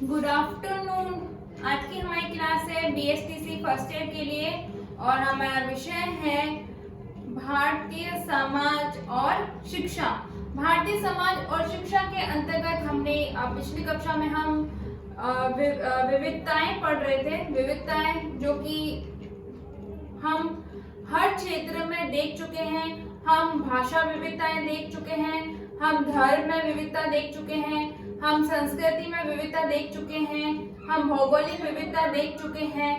Good afternoon. आज की हमारी क्लास है बीएसटीसी फर्स्ट ईयर के लिए और हमारा विषय है भारतीय समाज और शिक्षा। भारतीय समाज और शिक्षा के अंतर्गत हमने पिछली कक्षा में हम विविधताएं पढ़ रहे थे। विविधताएं जो कि हम हर क्षेत्र में देख चुके हैं। हम भाषा विविधताएं देख चुके हैं, हम धर्म में विविधता देख चुके हैं, हम संस्कृति में विविधता देख चुके हैं, हम भौगोलिक विविधता देख चुके हैं,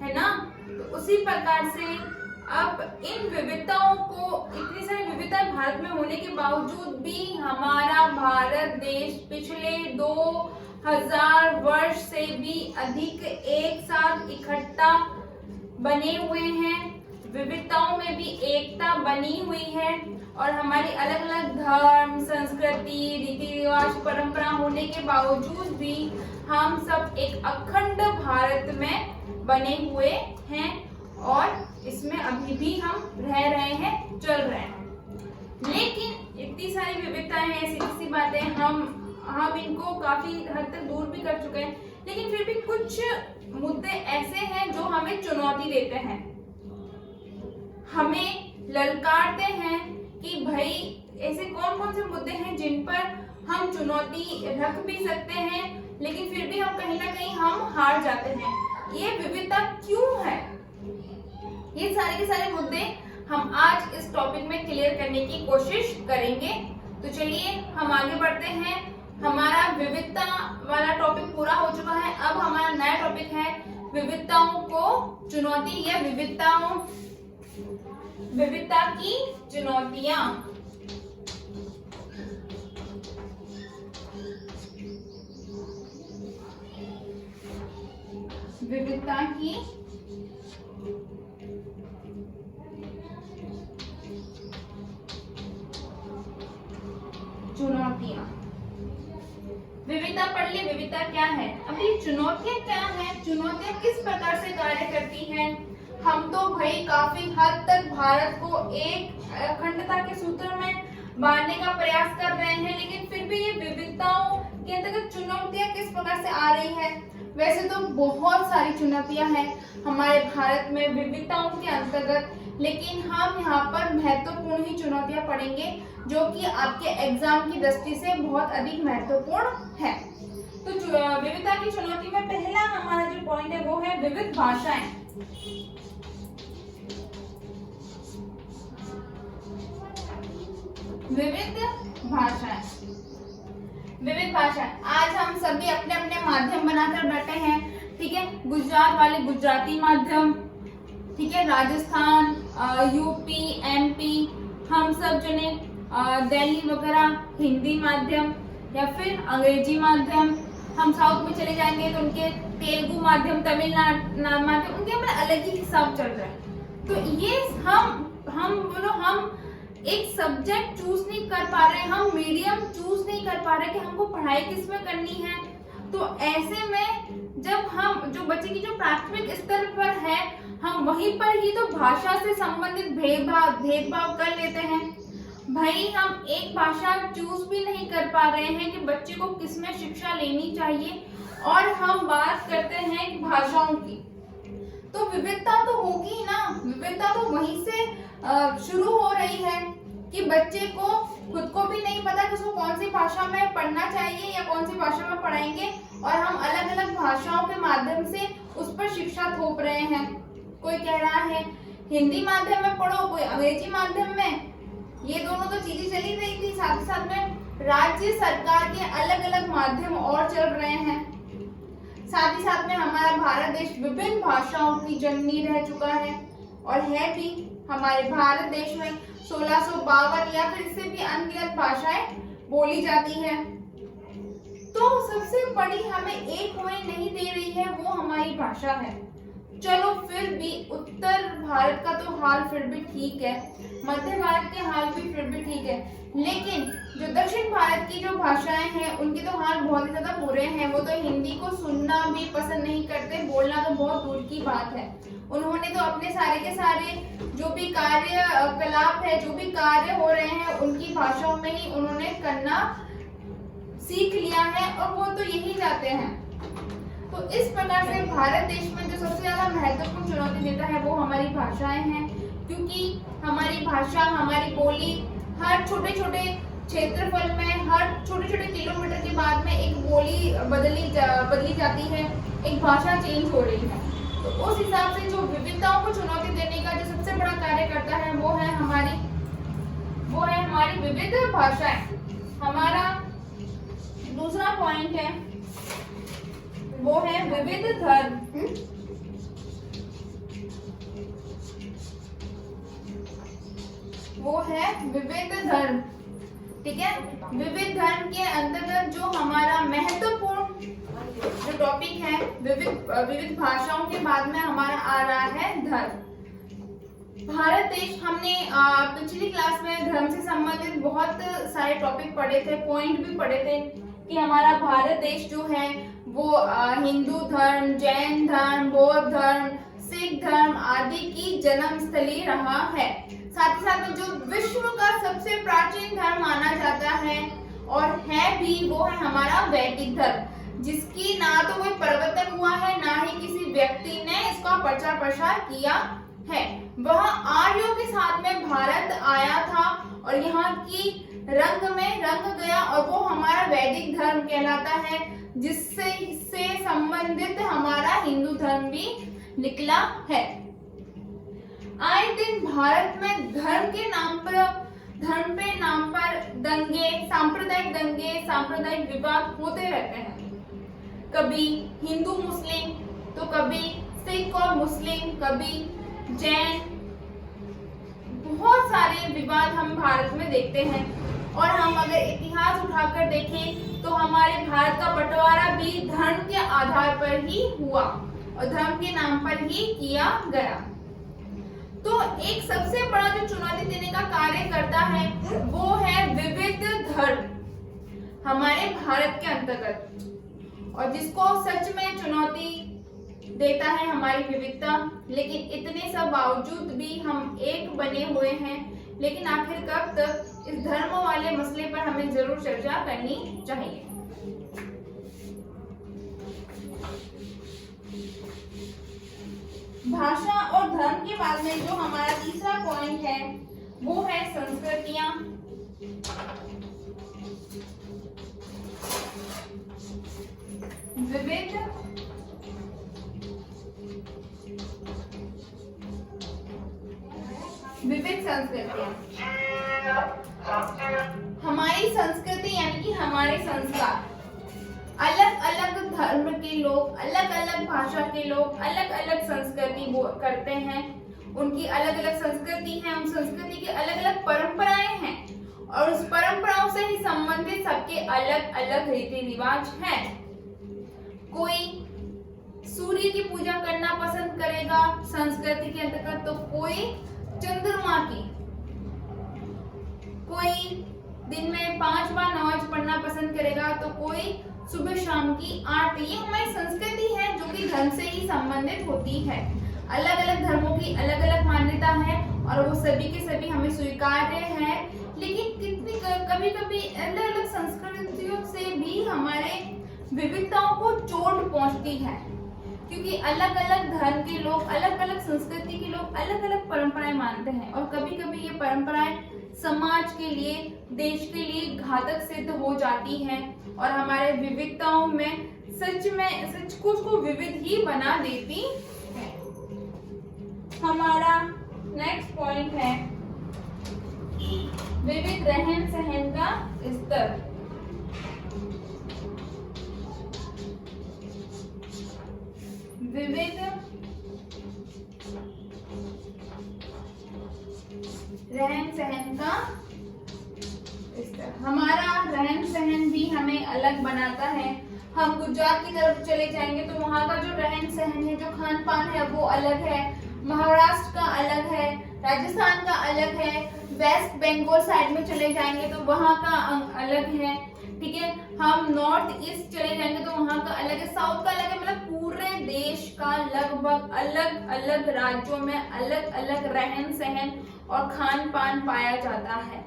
है ना। तो उसी प्रकार से अब इन विविधताओं को, इतनी सारी विविधताएं भारत में होने के बावजूद भी हमारा भारत देश पिछले 2000 वर्ष से भी अधिक एक साथ इकट्ठा बने हुए हैं। विविधताओं में भी एकता बनी हुई है और हमारी अलग अलग धर्म, संस्कृति, रीति रिवाज, परंपरा होने के बावजूद भी हम सब एक अखंड भारत में बने हुए हैं और इसमें अभी भी हम रह रहे हैं, चल रहे हैं। लेकिन इतनी सारी विविधताएं हैं, ऐसी बातें हम इनको काफी हद तक दूर भी कर चुके हैं, लेकिन फिर भी कुछ मुद्दे ऐसे हैं जो हमें चुनौती देते हैं, हमें ललकारते हैं कि भाई ऐसे कौन कौन से मुद्दे हैं जिन पर हम चुनौती रख भी सकते हैं, लेकिन फिर भी हम कहीं ना कहीं हम हार जाते हैं। ये विविधता क्यों है, ये सारे के सारे मुद्दे हम आज इस टॉपिक में क्लियर करने की कोशिश करेंगे। तो चलिए हम आगे बढ़ते हैं। हमारा विविधता वाला टॉपिक पूरा हो चुका है। अब हमारा नया टॉपिक है विविधताओं को चुनौती या विविधता की चुनौतियां। विविधता की चुनौतियां। विविधता पढ़ लिए, विविधता क्या है। अब ये चुनौतियां क्या है, चुनौतियां किस प्रकार से कार्य करती हैं। हम तो भाई काफी हद तक भारत को एक अखंडता के सूत्र में बांधने का प्रयास कर रहे हैं, लेकिन फिर भी ये विविधताओं के अंतर्गत चुनौतियां किस प्रकार से आ रही है। वैसे तो बहुत सारी चुनौतियां हैं हमारे भारत में विविधताओं के अंतर्गत, लेकिन हम यहाँ पर महत्वपूर्ण ही चुनौतियां पढ़ेंगे जो कि आपके एग्जाम की दृष्टि से बहुत अधिक महत्वपूर्ण है। तो विविधता की चुनौती में पहला हमारा जो पॉइंट है वो है विविध भाषाएं। विविध भाषाएं, विविध भाषाएं। आज हम सभी अपने अपने माध्यम बनाकर बैठे हैं, ठीक है। गुजरात वाले गुजराती माध्यम, ठीक है, राजस्थान, यूपी, एमपी, हम सब जने दिल्ली वगैरह हिंदी माध्यम या फिर अंग्रेजी माध्यम। हम साउथ में चले जाएंगे तो उनके तेलुगु माध्यम, तमिलनाडु माध्यम, उनके अपना अलग ही हिसाब चल रहा है। तो ये हम एक सब्जेक्ट चूज नहीं कर पा रहे, हम मीडियम चूज नहीं कर पा रहे कि हमको पढ़ाई किस में करनी है। तो ऐसे में जब हम जो बच्चे की जो प्राथमिक स्तर पर है, हम वहीं पर ही तो भाषा से संबंधित भेदभाव कर लेते हैं। भाई हम एक भाषा चूज भी नहीं कर पा रहे हैं कि बच्चे को किसमें शिक्षा लेनी चाहिए, और हम बात करते हैं भाषाओं की। तो विविधता तो होगी ना, विविधता तो वहीं से शुरू हो रही है कि बच्चे को खुद को भी नहीं पता कि उसको कौन सी भाषा में पढ़ना चाहिए या कौन सी भाषा में पढ़ाएंगे, और हम अलग अलग भाषाओं के माध्यम से उस पर शिक्षा थोप रहे हैं। कोई कह रहा है हिंदी माध्यम में पढ़ो, कोई अंग्रेजी माध्यम में। ये दोनों तो चीजें चली रही थी, साथ ही साथ में राज्य सरकार के अलग अलग माध्यम और चल रहे हैं। साथ ही साथ में हमारा भारत देश विभिन्न भाषाओं की जननी रह चुका है और है भी। हमारे भारत देश में 1652 या फिर इससे भी अनगिनत भाषाएं बोली जाती है। तो सबसे बड़ी हमें एक कोई नहीं दे रही है, वो हमारी भाषा है। चलो फिर भी उत्तर भारत का तो हाल फिर भी ठीक है, मध्य भारत के हाल भी फिर भी ठीक है, लेकिन जो दक्षिण भारत की जो भाषाएं हैं उनके तो हाल बहुत ही ज्यादा बुरे हैं। वो तो हिंदी को सुनना भी पसंद नहीं करते, बोलना तो बहुत दूर की बात है। उन्होंने तो अपने सारे के सारे जो भी कार्यकलाप है, जो भी कार्य हो रहे हैं, उनकी भाषाओं में ही उन्होंने करना सीख लिया है और वो तो यही चाहते हैं तो इस प्रकार से भारत देश में जो सबसे ज्यादा महत्वपूर्ण चुनौती देता है वो हमारी भाषाएं हैं, क्योंकि हमारी भाषा, हमारी बोली हर छोटे छोटे क्षेत्रफल में, हर छोटे छोटे किलोमीटर के बाद में एक बोली बदली जाती है, एक भाषा चेंज हो रही है। तो उस हिसाब से जो विविधताओं को चुनौती देने का जो सबसे बड़ा कार्य करता है वो है हमारी विविध भाषाएं। हमारा दूसरा पॉइंट है वो है विविध धर्म। वो है विविध धर्म, ठीक है। विविध धर्म के अंतर्गत जो हमारा महत्वपूर्ण जो टॉपिक है विविध भाषाओं के बाद में हमारा आ रहा है धर्म। भारत देश, हमने पिछली क्लास में धर्म से संबंधित बहुत सारे टॉपिक पढ़े थे, पॉइंट भी पढ़े थे कि हमारा भारत देश जो है वो हिंदू धर्म, जैन धर्म, बौद्ध धर्म, सिख धर्म आदि की जन्मस्थली रहा है। साथ ही साथ में जो विश्व का सबसे प्राचीन धर्म माना जाता है और है भी, वो है हमारा वैदिक धर्म, जिसकी ना तो कोई प्रवर्तक हुआ है, ना ही किसी व्यक्ति ने इसका प्रचार प्रसार किया है। वह आर्यों के साथ में भारत आया था और यहाँ की रंग में रंग गया और वो हमारा वैदिक धर्म कहलाता है, जिससे संबंधित हमारा हिंदू धर्म भी निकला है। आए दिन भारत में धर्म के नाम पर दंगे, सांप्रदायिक विवाद होते रहते हैं। कभी हिंदू मुस्लिम, तो कभी सिख और मुस्लिम, कभी जैन, बहुत सारे विवाद हम भारत में देखते हैं। और हम अगर इतिहास उठाकर देखें तो हमारे भारत का बंटवारा भी धर्म के आधार पर ही हुआ और धर्म के नाम पर ही किया गया। तो एक सबसे बड़ा जो चुनौती देने का कार्य करता है वो है विविध धर्म हमारे भारत के अंतर्गत, और जिसको सच में चुनौती देता है हमारी विविधता। लेकिन इतने सब बावजूद भी हम एक बने हुए हैं। लेकिन आखिर कब तक, इस धर्म वाले मसले पर हमें जरूर चर्चा करनी चाहिए। भाषा और धर्म के बाद में जो हमारा तीसरा पॉइंट है वो है संस्कृतियां। विविध संस्कृतियां, हमारी संस्कृति यानी कि हमारे संस्कार, अलग अलग धर्म के लोग, अलग अलग भाषा के लोग अलग अलग संस्कृति करते हैं। उनकी अलग अलग संस्कृति है, उन संस्कृति की अलग अलग परंपराएं हैं और उस परंपराओं से ही संबंधित सबके अलग अलग रीति रिवाज हैं। कोई सूर्य की पूजा करना पसंद करेगा संस्कृति के अंतर्गत, तो कोई चंद्रमा की, कोई दिन में 5 बार नमाज पढ़ना पसंद करेगा, तो कोई सुबह शाम की आरती। ये हमारी संस्कृति है जो कि धर्म से ही संबंधित होती है। अलग अलग धर्मों की अलग अलग मान्यता है और वो सभी के सभी हमें स्वीकार्य है। लेकिन कभी कभी अलग अलग संस्कृतियों से भी हमारे विविधताओं को चोट पहुंचती है, क्योंकि अलग अलग धर्म के लोग, अलग अलग संस्कृति के लोग अलग अलग परंपराएं मानते हैं और कभी कभी ये परंपराएं समाज के लिए, देश के लिए घातक सिद्ध हो जाती हैं और हमारे विविधताओं में सच को उसको विविध ही बना देती है। हमारा नेक्स्ट पॉइंट है विविध रहन सहन का स्तर। विविध रहन सहन का स्तर, हमारा रहन सहन भी हमें अलग बनाता है। हम गुजरात की तरफ चले जाएंगे तो वहाँ का जो रहन सहन है, जो खान पान है वो अलग है। महाराष्ट्र का अलग है, राजस्थान का अलग है। वेस्ट बंगाल साइड में चले जाएंगे तो वहाँ का अलग है, ठीक है। हम नॉर्थ ईस्ट चले जाएंगे तो वहाँ का अलग है, साउथ का अलग है। मतलब पूरे देश का लगभग अलग अलग राज्यों में अलग अलग रहन सहन और खान पान पाया जाता है।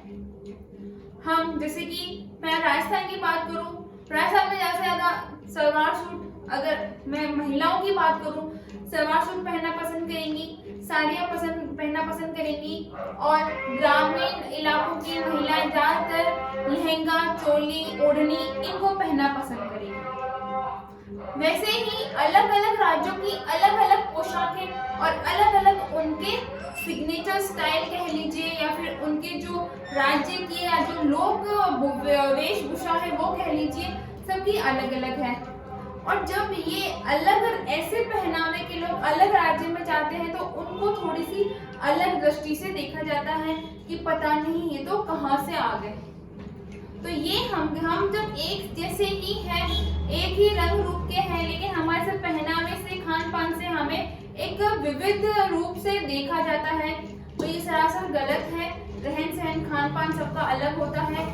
हम जैसे कि मैं राजस्थान की बात करूं, राजस्थान में ज्यादा से ज्यादा सलवार सूट अगर मैं महिलाओं की बात करूं, सलवार सूट पहनना पसंद करेंगी, साड़ियां पहनना पसंद करेंगी, और ग्रामीण इलाकों की महिलाएं ज्यादातर लहंगा, चोली, ओढ़नी इनको पहनना पसंद करेंगी। वैसे ही अलग अलग राज्यों की अलग अलग पोशाकें और अलग अलग उनके सिग्नेचर स्टाइल कह लीजिए, या फिर उनके जो राज्य की या जो लोक वेशभूषा है वो कह लीजिए, सबकी अलग अलग है। और जब ये अलग ऐसे पहनावे के लोग अलग राज्य में जाते हैं तो उनको थोड़ी सी अलग दृष्टि से देखा जाता है कि पता नहीं ये तो कहाँ से आ गए। तो ये हम जब एक जैसे ही हैं, एक ही रंग रूप के हैं, लेकिन हमारे से पहनावे से, खान पान से हमें एक विविध रूप से देखा जाता है, तो ये सरासर गलत है। रहन सहन, खान पान सबका अलग होता है।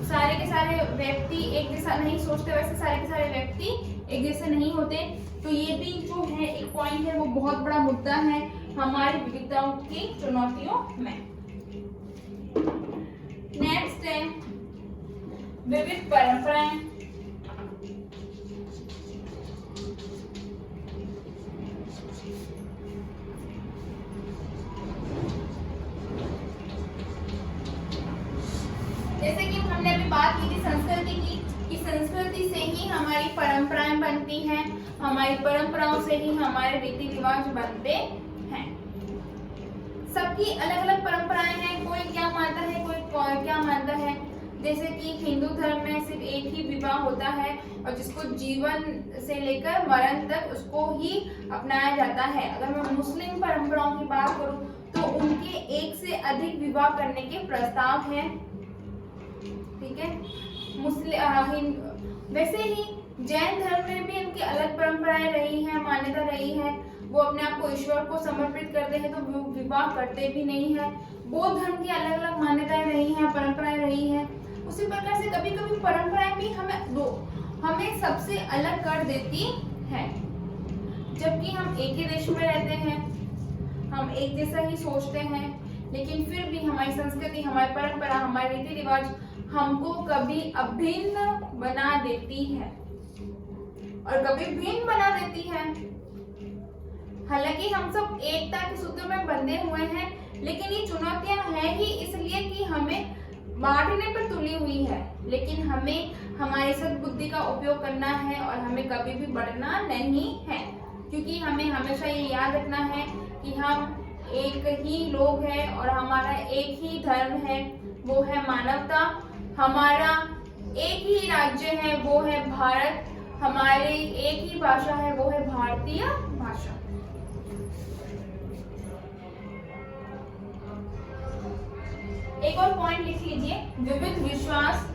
सारे के सारे व्यक्ति एक जैसा नहीं सोचते, वैसे सारे के सारे व्यक्ति एक जैसे नहीं होते। तो ये भी जो है एक पॉइंट है, वो बहुत बड़ा मुद्दा है हमारी विविधताओं की चुनौतियों में। नेक्स्ट है विविध परंपराएं। जैसे कि हमने अभी बात की थी संस्कृति की, कि संस्कृति से ही हमारी परंपराएं बनती हैं, हमारी परंपराओं से ही हमारे रीति रिवाज बनते हैं। सबकी अलग अलग परंपराएं हैं, कोई क्या मानता है, कोई क्या मानता है। जैसे कि हिंदू धर्म में सिर्फ एक ही विवाह होता है और जिसको जीवन से लेकर मरण तक उसको ही अपनाया जाता है। अगर मैं मुस्लिम परंपराओं की बात करूं तो उनके एक से अधिक विवाह करने के प्रस्ताव हैं, ठीक है। वैसे ही जैन धर्म में भी उनकी अलग परंपराएं रही हैं, मान्यता रही है। वो अपने आप को ईश्वर को समर्पित करते हैं तो वो विवाह करते भी नहीं है। बौद्ध धर्म की अलग अलग मान्यताएं रही हैं, परंपराएं रही हैं। उसी प्रकार से कभी कभी परंपराएं भी हमें सबसे अलग कर देती है। जबकि हम एक ही देश में रहते हैं, हम एक जैसा ही सोचते हैं, लेकिन फिर भी हमारी संस्कृति, हमारी परंपरा, हमारे रीति रिवाज हमको कभी अभिन्न बना देती है और कभी भिन्न बना देती है। हालांकि हम सब एकता के सूत्र में बंधे हुए हैं, लेकिन ये चुनौतियां हैं ही इसलिए कि हमें बांटने पर तुली हुई है। लेकिन हमें हमारी सद्बुद्धि का उपयोग करना है और हमें कभी भी बढ़ना नहीं है, क्योंकि हमें हमेशा ये याद रखना है कि हम एक ही लोग हैं और हमारा एक ही धर्म है, वो है मानवता। हमारा एक ही राज्य है, वो है भारत। हमारी एक ही भाषा है, वो है भारतीय भाषा। एक और पॉइंट लिख लीजिए, विविध विश्वास।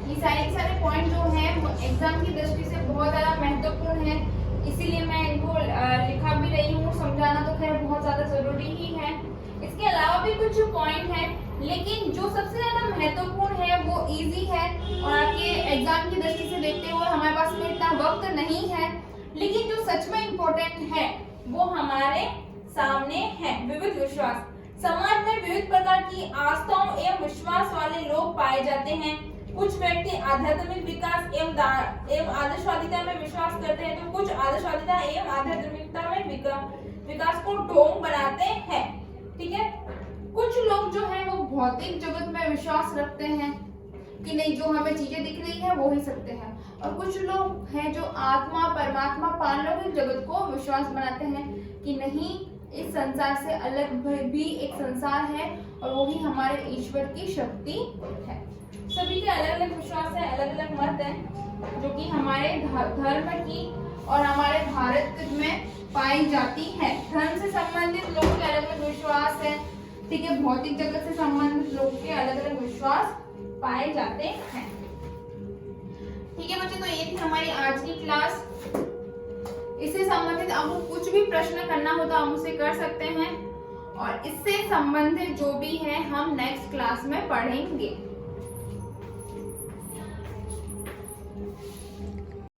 ये सारे पॉइंट जो हैं वो एग्जाम की दृष्टि से बहुत ज्यादा महत्वपूर्ण है, इसीलिए मैं इनको लिखा भी रही हूँ। समझाना तो खैर बहुत ज्यादा जरूरी ही है। इसके अलावा भी कुछ पॉइंट हैं, लेकिन जो सबसे ज्यादा महत्वपूर्ण है वो इजी है और आपके एग्जाम की दृष्टि से देखते हुए हमारे पास में इतना वक्त नहीं है, लेकिन जो सच में इम्पोर्टेंट है वो हमारे सामने है। विविध विश्वास। समाज में विविध प्रकार की आस्थाओं एवं विश्वास वाले लोग पाए जाते हैं। कुछ व्यक्ति आध्यात्मिक विकास एवं आदर्शवादिता में विश्वास करते हैं, तो कुछ आदर्शवादिता एवं आध्यात्मिकता में विकास को ढोंग बनाते हैं, ठीक है। कुछ लोग जो है वो भौतिक जगत में विश्वास रखते हैं कि नहीं, जो हमें चीजें दिख रही है वो ही सत्य है, और कुछ लोग हैं जो आत्मा, परमात्मा, पारलौकिक जगत को विश्वास बनाते हैं कि नहीं, इस संसार से अलग भी एक संसार है और वो ही हमारे ईश्वर की शक्ति है। सभी के अलग अलग विश्वास है, अलग अलग मत है, जो कि हमारे धर्म की और हमारे भारत में पाई जाती है। धर्म से संबंधित लोगों के अलग अलग विश्वास है, ठीक है। भौतिक जगत से संबंधित लोगों के अलग अलग विश्वास पाए जाते हैं, ठीक है बच्चों। तो ये थी हमारी आज की क्लास। इससे संबंधित आपको कुछ भी प्रश्न करना हो तो आप मुझसे कर सकते हैं, और इससे संबंधित जो भी है हम नेक्स्ट क्लास में पढ़ेंगे।